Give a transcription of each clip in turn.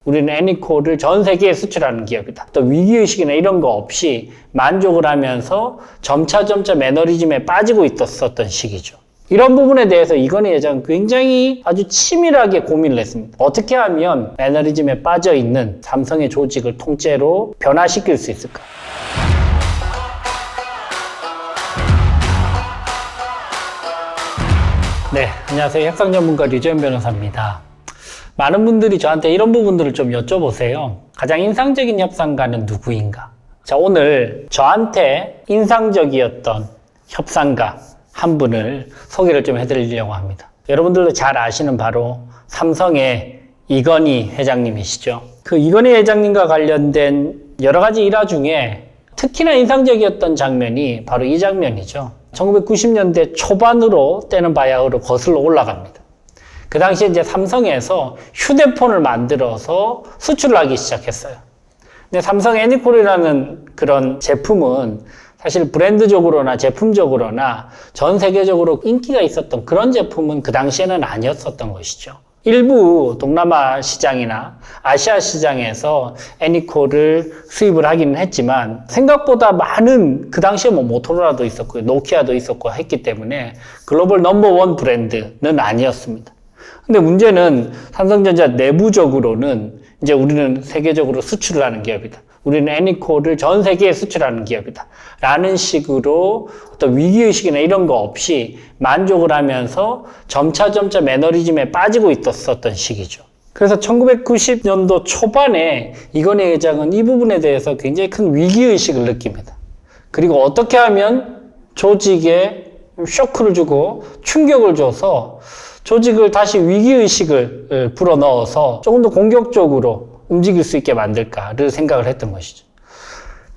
우리는 애니콜을 전 세계에 수출하는 기업이다. 또 위기의식이나 이런 거 없이 만족을 하면서 점차 매너리즘에 빠지고 있었던 시기죠. 이런 부분에 대해서 이건희 회장은 굉장히 아주 치밀하게 고민을 했습니다. 어떻게 하면 매너리즘에 빠져 있는 삼성의 조직을 통째로 변화시킬 수 있을까? 네, 안녕하세요. 협상 전문가 류재현 변호사입니다. 많은 분들이 저한테 이런 부분들을 좀 여쭤보세요. 가장 인상적인 협상가는 누구인가? 자, 오늘 저한테 인상적이었던 협상가 한 분을 소개를 좀 해드리려고 합니다. 여러분들도 잘 아시는 바로 삼성의 이건희 회장님이시죠. 그 이건희 회장님과 관련된 여러 가지 일화 중에 특히나 인상적이었던 장면이 바로 이 장면이죠. 1990년대 초반으로 때는 바야흐로 거슬러 올라갑니다. 그 당시에 이제 삼성에서 휴대폰을 만들어서 수출을 하기 시작했어요. 근데 삼성 애니콜이라는 그런 제품은 사실 브랜드적으로나 제품적으로나 전 세계적으로 인기가 있었던 그런 제품은 그 당시에는 아니었었던 것이죠. 일부 동남아 시장이나 아시아 시장에서 애니콜을 수입을 하기는 했지만 생각보다 많은, 그 당시에 뭐 모토로라도 있었고 노키아도 있었고 했기 때문에 글로벌 넘버원 브랜드는 아니었습니다. 근데 문제는 삼성전자 내부적으로는 이제 우리는 세계적으로 수출을 하는 기업이다. 우리는 애니콜을 전 세계에 수출하는 기업이다. 라는 식으로 어떤 위기의식이나 이런 거 없이 만족을 하면서 점차 매너리즘에 빠지고 있었던 시기죠. 그래서 1990년도 초반에 이건희 회장은 이 부분에 대해서 굉장히 큰 위기의식을 느낍니다. 그리고 어떻게 하면 조직에 쇼크를 주고 충격을 줘서 조직을 다시 위기의식을 불어넣어서 조금 더 공격적으로 움직일 수 있게 만들까를 생각을 했던 것이죠.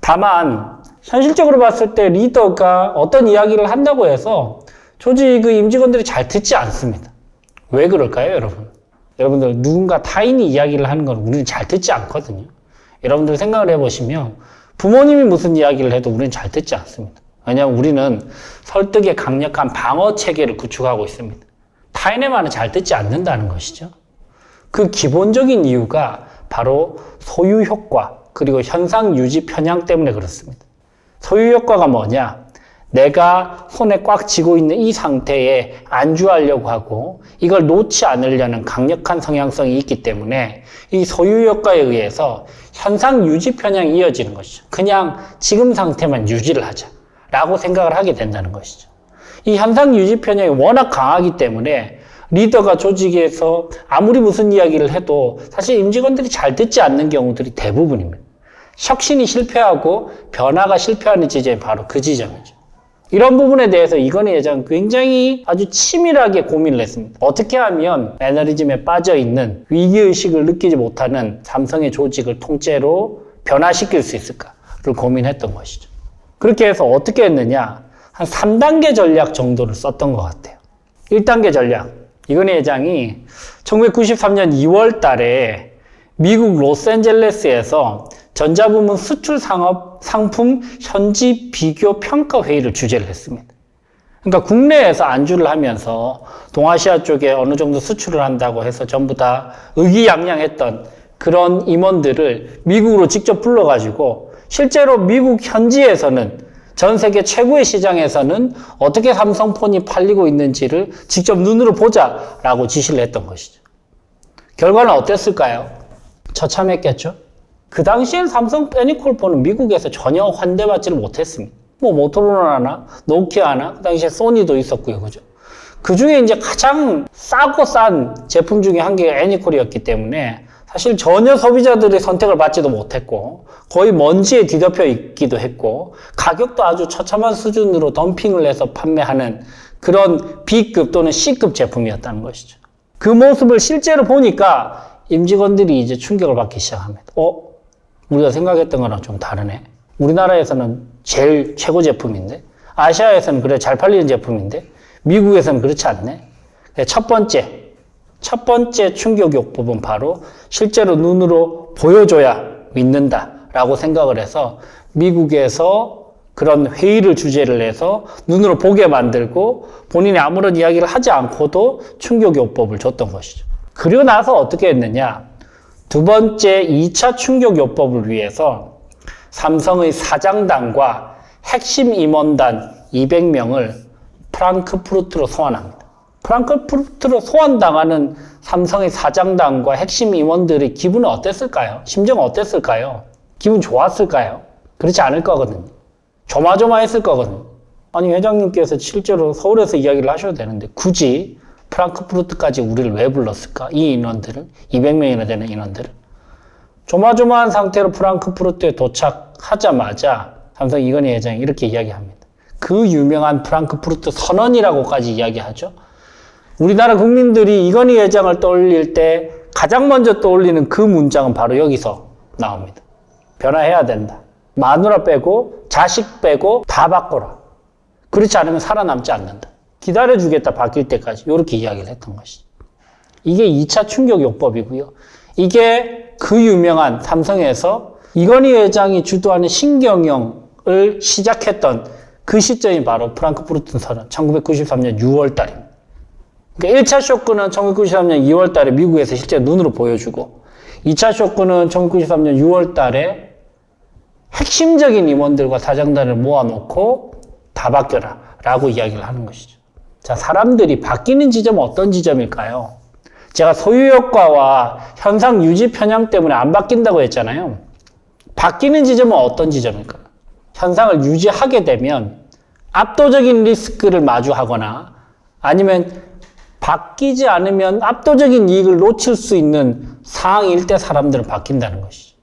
다만 현실적으로 봤을 때 리더가 어떤 이야기를 한다고 해서 조직의 임직원들이 잘 듣지 않습니다. 왜 그럴까요, 여러분? 여러분들 누군가 타인이 이야기를 하는 건 우리는 잘 듣지 않거든요. 여러분들 생각을 해보시면 부모님이 무슨 이야기를 해도 우리는 잘 듣지 않습니다. 왜냐하면 우리는 설득에 강력한 방어 체계를 구축하고 있습니다. 타인의 말은 잘 듣지 않는다는 것이죠. 그 기본적인 이유가 바로 소유 효과 그리고 현상 유지 편향 때문에 그렇습니다. 소유 효과가 뭐냐? 내가 손에 꽉 쥐고 있는 이 상태에 안주하려고 하고 이걸 놓지 않으려는 강력한 성향성이 있기 때문에 이 소유 효과에 의해서 현상 유지 편향이 이어지는 것이죠. 그냥 지금 상태만 유지를 하자 라고 생각을 하게 된다는 것이죠. 이 현상 유지 편향이 워낙 강하기 때문에 리더가 조직에서 아무리 무슨 이야기를 해도 사실 임직원들이 잘 듣지 않는 경우들이 대부분입니다. 혁신이 실패하고 변화가 실패하는 지점이 바로 그 지점이죠. 이런 부분에 대해서 이건희 회장은 굉장히 아주 치밀하게 고민을 했습니다. 어떻게 하면 매너리즘에 빠져 있는 위기의식을 느끼지 못하는 삼성의 조직을 통째로 변화시킬 수 있을까를 고민했던 것이죠. 그렇게 해서 어떻게 했느냐? 한 3단계 전략 정도를 썼던 것 같아요. 1단계 전략. 이건희 회장이 1993년 2월 달에 미국 로스앤젤레스에서 전자부문 수출 상품 현지 비교 평가 회의를 주재를 했습니다. 그러니까 국내에서 안주를 하면서 동아시아 쪽에 어느 정도 수출을 한다고 해서 전부 다 의기양양했던 그런 임원들을 미국으로 직접 불러가지고 실제로 미국 현지에서는 전 세계 최고의 시장에서는 어떻게 삼성폰이 팔리고 있는지를 직접 눈으로 보자라고 지시를 했던 것이죠. 결과는 어땠을까요? 처참했겠죠? 그 당시엔 삼성 애니콜 폰은 미국에서 전혀 환대받지를 못했습니다. 뭐 모토로라나 노키아나 그 당시에 소니도 있었고요, 그죠? 그 중에 이제 가장 싸고 싼 제품 중에 한 개가 애니콜이었기 때문에 사실 전혀 소비자들의 선택을 받지도 못했고 거의 먼지에 뒤덮여 있기도 했고 가격도 아주 처참한 수준으로 덤핑을 해서 판매하는 그런 B급 또는 C급 제품이었다는 것이죠. 그 모습을 실제로 보니까 임직원들이 이제 충격을 받기 시작합니다. 우리가 생각했던 거랑 좀 다르네. 우리나라에서는 제일 최고 제품인데 아시아에서는 그래 잘 팔리는 제품인데 미국에서는 그렇지 않네. 첫 번째 충격 요법은 바로 실제로 눈으로 보여줘야 믿는다라고 생각을 해서 미국에서 그런 회의를 주재를 해서 눈으로 보게 만들고 본인이 아무런 이야기를 하지 않고도 충격 요법을 줬던 것이죠. 그리고 나서 어떻게 했느냐? 두 번째 2차 충격 요법을 위해서 삼성의 사장단과 핵심 임원단 200명을 프랑크푸르트로 소환합니다. 프랑크푸르트로 소환당하는 삼성의 사장단과 핵심 임원들의 기분은 어땠을까요? 심정은 어땠을까요? 기분 좋았을까요? 그렇지 않을 거거든요. 조마조마했을 거거든요. 아니, 회장님께서 실제로 서울에서 이야기를 하셔도 되는데 굳이 프랑크푸르트까지 우리를 왜 불렀을까? 이 인원들을, 200명이나 되는 인원들을. 조마조마한 상태로 프랑크푸르트에 도착하자마자 삼성 이건희 회장이 이렇게 이야기합니다. 그 유명한 프랑크푸르트 선언이라고까지 이야기하죠. 우리나라 국민들이 이건희 회장을 떠올릴 때 가장 먼저 떠올리는 그 문장은 바로 여기서 나옵니다. 변화해야 된다. 마누라 빼고 자식 빼고 다 바꿔라. 그렇지 않으면 살아남지 않는다. 기다려주겠다, 바뀔 때까지. 이렇게 이야기를 했던 것이죠. 이게 2차 충격 요법이고요. 이게 그 유명한 삼성에서 이건희 회장이 주도하는 신경영을 시작했던 그 시점이 바로 프랑크푸르트 선언, 1993년 6월 달입니다. 그러니까 1차 쇼크는 1993년 2월 달에 미국에서 실제 눈으로 보여주고, 2차 쇼크는 1993년 6월 달에 핵심적인 임원들과 사장단을 모아놓고 다 바뀌어라 라고 이야기를 하는 것이죠. 자, 사람들이 바뀌는 지점은 어떤 지점일까요? 제가 소유효과와 현상 유지 편향 때문에 안 바뀐다고 했잖아요. 바뀌는 지점은 어떤 지점일까요? 현상을 유지하게 되면 압도적인 리스크를 마주하거나 아니면 바뀌지 않으면 압도적인 이익을 놓칠 수 있는 상황일 때 사람들은 바뀐다는 것이죠.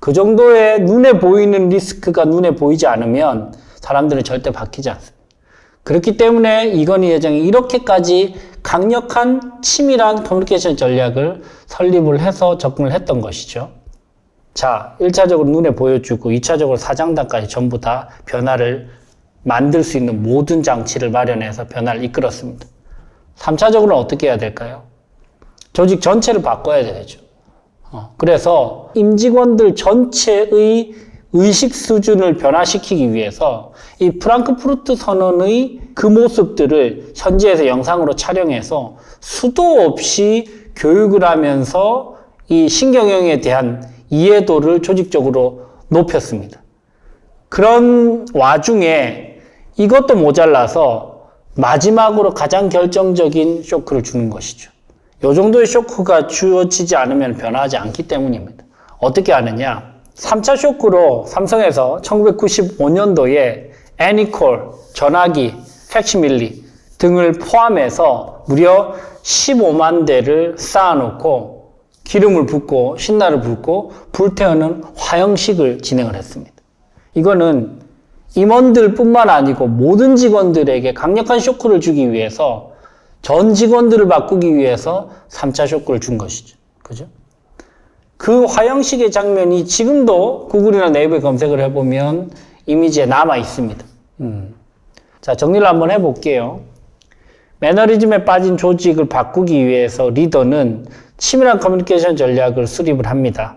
그 정도의 눈에 보이는 리스크가 눈에 보이지 않으면 사람들은 절대 바뀌지 않습니다. 그렇기 때문에 이건희 회장이 이렇게까지 강력한 치밀한 커뮤니케이션 전략을 설립을 해서 접근을 했던 것이죠. 자, 1차적으로 눈에 보여주고 2차적으로 사장단까지 전부 다 변화를 만들 수 있는 모든 장치를 마련해서 변화를 이끌었습니다. 3차적으로는 어떻게 해야 될까요? 조직 전체를 바꿔야 되죠. 그래서 임직원들 전체의 의식 수준을 변화시키기 위해서 이 프랑크푸르트 선언의 그 모습들을 현지에서 영상으로 촬영해서 수도 없이 교육을 하면서 이 신경영에 대한 이해도를 조직적으로 높였습니다. 그런 와중에 이것도 모자라서 마지막으로 가장 결정적인 쇼크를 주는 것이죠. 이 정도의 쇼크가 주어지지 않으면 변화하지 않기 때문입니다. 어떻게 하느냐? 3차 쇼크로 삼성에서 1995년도에 애니콜, 전화기, 팩시밀리 등을 포함해서 무려 15만 대를 쌓아놓고 기름을 붓고 신나를 붓고 불태우는 화형식을 진행을 했습니다. 이거는 임원들뿐만 아니고 모든 직원들에게 강력한 쇼크를 주기 위해서 전 직원들을 바꾸기 위해서 3차 쇼크를 준 것이죠. 그죠? 그 화형식의 장면이 지금도 구글이나 네이버에 검색을 해보면 이미지에 남아 있습니다. 자, 정리를 한번 해볼게요. 매너리즘에 빠진 조직을 바꾸기 위해서 리더는 치밀한 커뮤니케이션 전략을 수립을 합니다.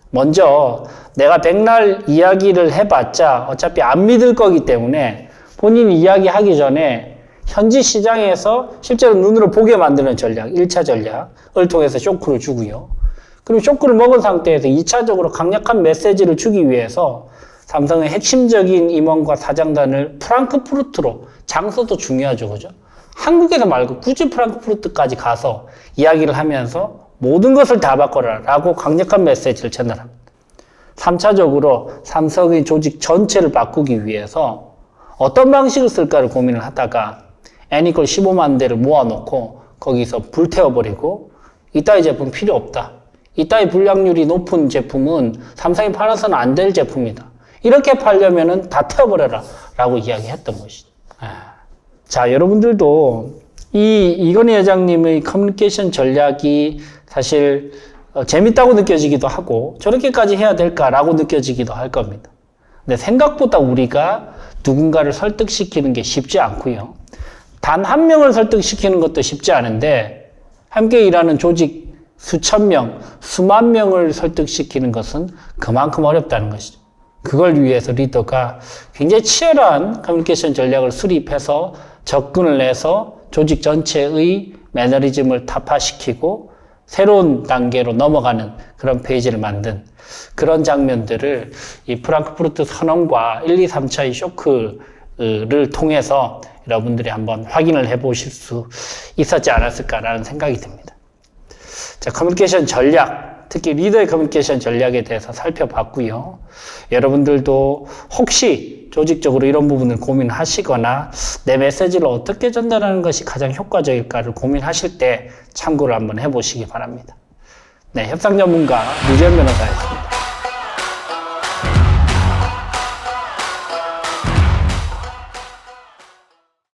먼저 내가 백날 이야기를 해봤자 어차피 안 믿을 거기 때문에 본인이 이야기하기 전에 현지 시장에서 실제로 눈으로 보게 만드는 전략, 1차 전략을 통해서 쇼크를 주고요. 그리고 쇼크를 먹은 상태에서 2차적으로 강력한 메시지를 주기 위해서 삼성의 핵심적인 임원과 사장단을 프랑크푸르트로, 장소도 중요하죠, 그죠? 한국에서 말고 굳이 프랑크푸르트까지 가서 이야기를 하면서 모든 것을 다 바꿔라 라고 강력한 메시지를 전달합니다. 3차적으로 삼성의 조직 전체를 바꾸기 위해서 어떤 방식을 쓸까를 고민을 하다가 애니콜 15만 대를 모아놓고 거기서 불태워버리고 이따위 제품 필요 없다. 이따위 불량률이 높은 제품은 삼성이 팔아서는 안 될 제품이다. 이렇게 팔려면은 다 태워버려라 라고 이야기했던 것이죠. 자, 여러분들도 이건희 회장님의 커뮤니케이션 전략이 사실 재밌다고 느껴지기도 하고 저렇게까지 해야 될까라고 느껴지기도 할 겁니다. 근데 생각보다 우리가 누군가를 설득시키는 게 쉽지 않고요. 단 한 명을 설득시키는 것도 쉽지 않은데 함께 일하는 조직 수천 명, 수만 명을 설득시키는 것은 그만큼 어렵다는 것이죠. 그걸 위해서 리더가 굉장히 치열한 커뮤니케이션 전략을 수립해서 접근을 해서 조직 전체의 매너리즘을 타파시키고 새로운 단계로 넘어가는 그런 페이지를 만든 그런 장면들을 이 프랑크푸르트 선언과 1, 2, 3차의 쇼크를 통해서 여러분들이 한번 확인을 해 보실 수 있었지 않았을까라는 생각이 듭니다. 자, 커뮤니케이션 전략, 특히 리더의 커뮤니케이션 전략에 대해서 살펴봤고요. 여러분들도 혹시 조직적으로 이런 부분을 고민하시거나 내 메시지를 어떻게 전달하는 것이 가장 효과적일까를 고민하실 때 참고를 한번 해보시기 바랍니다. 네, 협상 전문가 류지연 변호사였습니다.